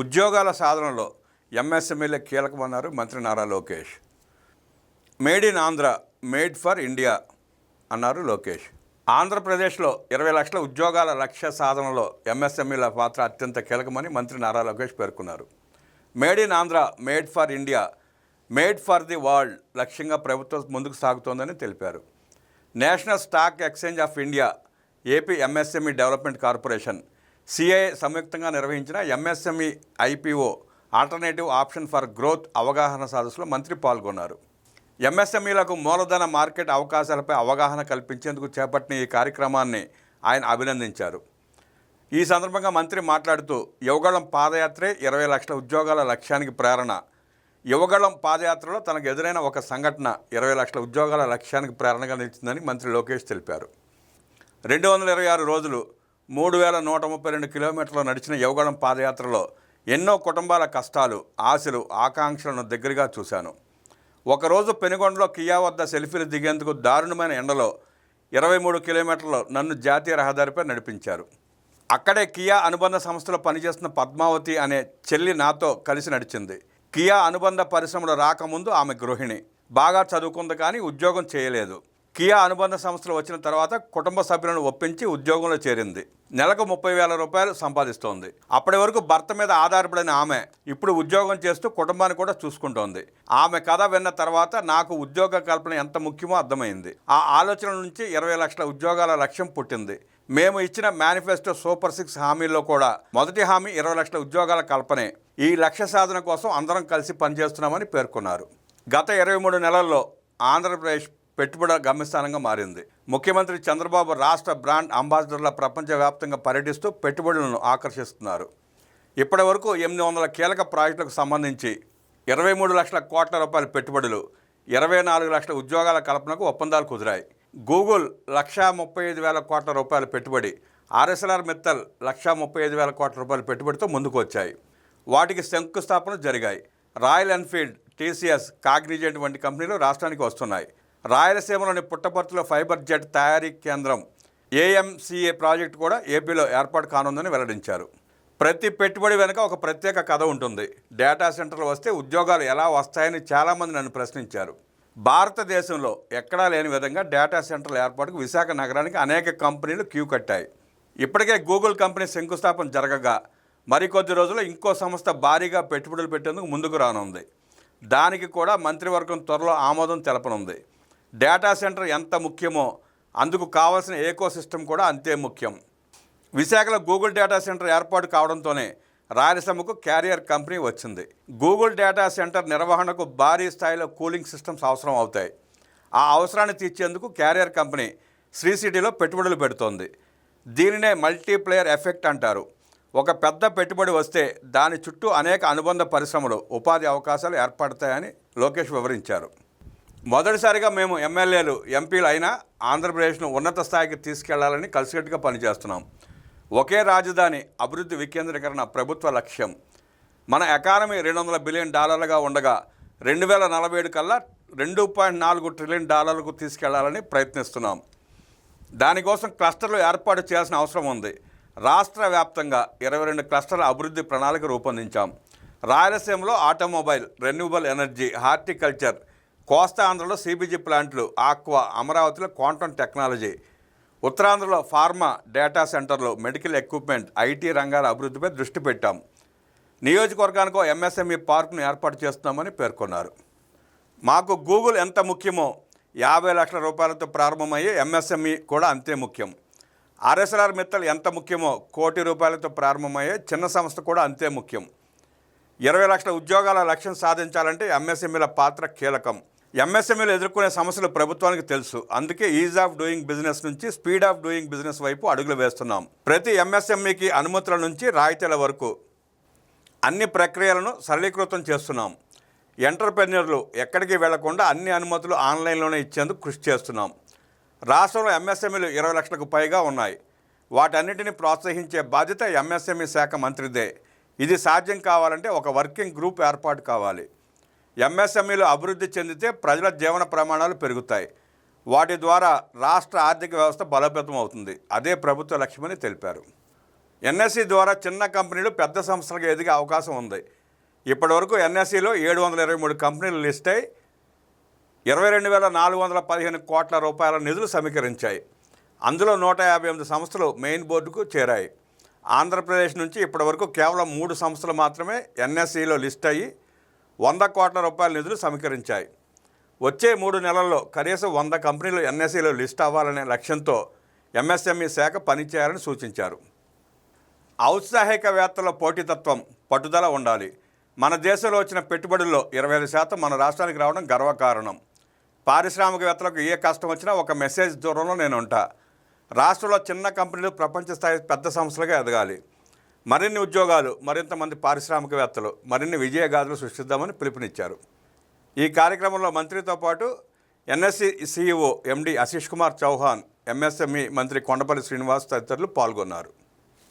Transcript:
ఉద్యోగాల సాధనలో ఎంఎస్ఎంఈలే కీలకమన్నారు మంత్రి Nara Lokesh. Made in Andhra, made for India అన్నారు లోకేష్. ఆంధ్రప్రదేశ్లో 20 లక్షల ఉద్యోగాల లక్ష్య సాధనలో ఎంఎస్ఎంఈల పాత్ర అత్యంత కీలకమని మంత్రి నారా లోకేష్ పేర్కొన్నారు. Made in Andhra, made for India, made for the world లక్ష్యంగా ప్రభుత్వం ముందుకు సాగుతోందని తెలిపారు. National stock exchange of India, AP MSME development corporation, CI సంయుక్తంగా నిర్వహించిన MSME IPO alternative option for growth అవగాహన సదస్సులో మంత్రి పాల్గొన్నారు. ఎంఎస్ఎంఈలకు మూలధన మార్కెట్ అవకాశాలపై అవగాహన కల్పించేందుకు చేపట్టిన ఈ కార్యక్రమాన్ని ఆయన అభినందించారు. ఈ సందర్భంగా మంత్రి మాట్లాడుతూ యువగళం పాదయాత్రే 20 లక్షల ఉద్యోగాల లక్ష్యానికి ప్రేరణ. యువగళం పాదయాత్రలో తనకు ఎదురైన ఒక సంఘటన 20 లక్షల ఉద్యోగాల లక్ష్యానికి ప్రేరణగా నిలిచిందని మంత్రి లోకేష్ తెలిపారు. 226 రోజులు 3132 కిలోమీటర్లు నడిచిన యువగళం పాదయాత్రలో ఎన్నో కుటుంబాల కష్టాలు, ఆశలు, ఆకాంక్షలను దగ్గరగా చూశాను. ఒకరోజు పెనుగొండలో కియా వద్ద సెల్ఫీలు దిగేందుకు దారుణమైన ఎండలో 23 కిలోమీటర్లు నన్ను జాతీయ రహదారిపై నడిపించారు. అక్కడే కియా అనుబంధ సంస్థలో పనిచేస్తున్న పద్మావతి అనే చెల్లి నాతో కలిసి నడిచింది. కియా అనుబంధ పరిశ్రమలు రాకముందు ఆమె గృహిణి, బాగా చదువుకుంది కానీ ఉద్యోగం చేయలేదు. కియా అనుబంధ సంస్థలు వచ్చిన తర్వాత కుటుంబ సభ్యులను ఒప్పించి ఉద్యోగంలో చేరింది. నెలకు 30,000 రూపాయలు సంపాదిస్తోంది. అప్పటి వరకు భర్త మీద ఆధారపడిన ఆమె ఇప్పుడు ఉద్యోగం చేస్తూ కుటుంబాన్ని కూడా చూసుకుంటోంది. ఆమె కథ విన్న తర్వాత నాకు ఉద్యోగ కల్పన ఎంత ముఖ్యమో అర్థమైంది. ఆ ఆలోచన నుంచి 20 లక్షల ఉద్యోగాల లక్ష్యం పుట్టింది. మేము ఇచ్చిన మేనిఫెస్టో సూపర్ 6 హామీల్లో కూడా మొదటి హామీ 20 లక్షల ఉద్యోగాల కల్పనే. ఈ లక్ష్య సాధన కోసం అందరం కలిసి పనిచేస్తున్నామని పేర్కొన్నారు. గత 23 నెలల్లో ఆంధ్రప్రదేశ్ పెట్టుబడుల గమ్యస్థానంగా మారింది. ముఖ్యమంత్రి చంద్రబాబు రాష్ట్ర బ్రాండ్ అంబాసిడర్ల ప్రపంచవ్యాప్తంగా పర్యటిస్తూ పెట్టుబడులను ఆకర్షిస్తున్నారు. ఇప్పటి వరకు 800 కీలక ప్రాజెక్టులకు సంబంధించి 23 లక్షల కోట్ల రూపాయల పెట్టుబడులు, 24 లక్షల ఉద్యోగాల కల్పనకు ఒప్పందాలు కుదిరాయి. గూగుల్ 1,35,000 కోట్ల రూపాయల పెట్టుబడి, ఆర్ఎస్ఎల్ఆర్ మిత్తల్ 1,35,000 కోట్ల రూపాయల పెట్టుబడితో ముందుకు వచ్చాయి. వాటికి శంకుస్థాపనలు జరిగాయి. రాయల్ ఎన్ఫీల్డ్, టీసీఎస్, కాగ్నిజెంట్ వంటి కంపెనీలు రాష్ట్రానికి వస్తున్నాయి. రాయలసీమలోని పుట్టపర్తిలో ఫైబర్ జెట్ తయారీ కేంద్రం ఏఎంసీఏ ప్రాజెక్టు కూడా ఏపీలో ఏర్పాటు కానుందని వెల్లడించారు. ప్రతి పెట్టుబడి వెనుక ఒక ప్రత్యేక కథ ఉంటుంది. డేటా సెంటర్లు వస్తే ఉద్యోగాలు ఎలా వస్తాయని చాలామంది నన్ను ప్రశ్నించారు. భారతదేశంలో ఎక్కడా లేని విధంగా డేటా సెంటర్ల ఏర్పాటుకు విశాఖ నగరానికి అనేక కంపెనీలు క్యూ కట్టాయి. ఇప్పటికే గూగుల్ కంపెనీ శంకుస్థాపన జరగగా మరికొద్ది రోజుల్లో ఇంకో సంస్థ భారీగా పెట్టుబడులు పెట్టేందుకు ముందుకు రానుంది. దానికి కూడా మంత్రివర్గం త్వరలో ఆమోదం తెలపనుంది. డేటా సెంటర్ ఎంత ముఖ్యమో అందుకు కావాల్సిన ఏకోసిస్టమ్ కూడా అంతే ముఖ్యం. విశాఖలో గూగుల్ డేటా సెంటర్ ఏర్పాటు కావడంతోనే రాయలసీమకు క్యారియర్ కంపెనీ వచ్చింది. గూగుల్ డేటా సెంటర్ నిర్వహణకు భారీ స్థాయిలో కూలింగ్ సిస్టమ్స్ అవసరం అవుతాయి. ఆ అవసరాన్ని తీర్చేందుకు క్యారియర్ కంపెనీ శ్రీ సిటీలో పెట్టుబడులు పెడుతోంది. దీనినే మల్టీప్లేయర్ ఎఫెక్ట్ అంటారు. ఒక పెద్ద పెట్టుబడి వస్తే దాని చుట్టూ అనేక అనుబంధ పరిశ్రమలు, ఉపాధి అవకాశాలు ఏర్పడతాయని లోకేష్ వివరించారు. మొదటిసారిగా మేము ఎమ్మెల్యేలు, ఎంపీలు అయినా ఆంధ్రప్రదేశ్ను ఉన్నత స్థాయికి తీసుకెళ్లాలని కలిసికట్టుగా పనిచేస్తున్నాం. ఒకే రాజధాని, అభివృద్ధి వికేంద్రీకరణ ప్రభుత్వ లక్ష్యం. మన ఎకానమీ $200 బిలియన్ ఉండగా 2047 కల్లా $2.4 ట్రిలియన్ తీసుకెళ్లాలని ప్రయత్నిస్తున్నాం. దానికోసం క్లస్టర్లు ఏర్పాటు చేయాల్సిన అవసరం ఉంది. రాష్ట్ర వ్యాప్తంగా 22 క్లస్టర్ల అభివృద్ధి ప్రణాళిక రూపొందించాం. రాయలసీమలో ఆటోమొబైల్, రెన్యూబుల్ ఎనర్జీ, హార్టికల్చర్, కోస్తా ఆంధ్రలో సిబిజీ ప్లాంట్లు, ఆక్వా, అమరావతిలో క్వాంటమ్ టెక్నాలజీ, ఉత్తరాంధ్రలో ఫార్మా, డేటా సెంటర్లు, మెడికల్ ఎక్విప్మెంట్, ఐటీ రంగాల అభివృద్ధిపై దృష్టి పెట్టాం. నియోజకవర్గానికో ఎంఎస్ఎంఈ పార్కును ఏర్పాటు చేస్తున్నామని పేర్కొన్నారు. మాకు గూగుల్ ఎంత ముఖ్యమో 50 లక్షల రూపాయలతో ప్రారంభమయ్యే ఎంఎస్ఎంఈ కూడా అంతే ముఖ్యం. ఆర్ఎస్ఎల్ఆర్ మిత్తల్ ఎంత ముఖ్యమో ₹1 కోటి ప్రారంభమయ్యే చిన్న సంస్థ కూడా అంతే ముఖ్యం. 20 లక్షల ఉద్యోగాల లక్ష్యం సాధించాలంటే ఎంఎస్ఎంఈల పాత్ర కీలకం. ఎంఎస్ఎంఈలు ఎదుర్కొనే సమస్యలు ప్రభుత్వానికి తెలుసు. అందుకే ఈజ్ ఆఫ్ డూయింగ్ బిజినెస్ నుంచి స్పీడ్ ఆఫ్ డూయింగ్ బిజినెస్ వైపు అడుగులు వేస్తున్నాం. ప్రతి ఎంఎస్ఎంఈకి అనుమతుల నుంచి రాయితీల వరకు అన్ని ప్రక్రియలను సరళీకృతం చేస్తున్నాం. ఎంటర్ప్రెన్యూర్లు ఎక్కడికి వెళ్లకుండా అన్ని అనుమతులు ఆన్లైన్లోనే ఇచ్చేందుకు కృషి చేస్తున్నాం. రాష్ట్రంలో ఎంఎస్ఎంఈలు 20 లక్షలకు పైగా ఉన్నాయి. వాటన్నిటిని ప్రోత్సహించే బాధ్యత ఎంఎస్ఎంఈ శాఖ మంత్రిదే. ఇది సాధ్యం కావాలంటే ఒక వర్కింగ్ గ్రూప్ ఏర్పాటు కావాలి. ఎంఎస్ఎంఈలు అభివృద్ధి చెందితే ప్రజల జీవన ప్రమాణాలు పెరుగుతాయి. వాటి ద్వారా రాష్ట్ర ఆర్థిక వ్యవస్థ బలోపేతం అవుతుంది. అదే ప్రభుత్వ లక్ష్యమని తెలిపారు. ఎన్ఎస్సి ద్వారా చిన్న కంపెనీలు పెద్ద సంస్థలకు ఎదిగే అవకాశం ఉంది. ఇప్పటివరకు ఎన్ఎస్సిలో 723 కంపెనీలు లిస్ట్ అయి 22,415 కోట్ల రూపాయల నిధులు సమీకరించాయి. అందులో 158 సంస్థలు మెయిన్ బోర్డుకు చేరాయి. ఆంధ్రప్రదేశ్ నుంచి ఇప్పటివరకు కేవలం 3 సంస్థలు మాత్రమే ఎన్ఎస్సిలో లిస్ట్ అయ్యి 100 కోట్ల రూపాయల నిధులు సమీకరించాయి. వచ్చే 3 నెలల్లో కనీసం 100 కంపెనీలు ఎన్ఎస్సిలో లిస్ట్ అవ్వాలనే లక్ష్యంతో ఎంఎస్ఎంఈ శాఖ పనిచేయాలని సూచించారు. ఔత్సాహికవేత్తల పోటీతత్వం, పట్టుదల ఉండాలి. మన దేశంలో వచ్చిన పెట్టుబడుల్లో 25% మన రాష్ట్రానికి రావడం గర్వకారణం. పారిశ్రామికవేత్తలకు ఏ కష్టం వచ్చినా ఒక మెసేజ్ దూరంలో నేను ఉంటా. రాష్ట్రంలో చిన్న కంపెనీలు ప్రపంచ స్థాయి పెద్ద సంస్థలుగా ఎదగాలి. మరిన్ని ఉద్యోగాలు, మరింత మంది పారిశ్రామికవేత్తలు, మరిన్ని విజయగాథలు సృష్టిద్దామని పిలుపునిచ్చారు. ఈ కార్యక్రమంలో మంత్రితో పాటు ఎన్ఎస్సి సిఇఓ ఎండి ఆశీష్ కుమార్ చౌహాన్, ఎంఎస్ఎంఈ మంత్రి కొండపల్లి శ్రీనివాస్ తదితరులు పాల్గొన్నారు.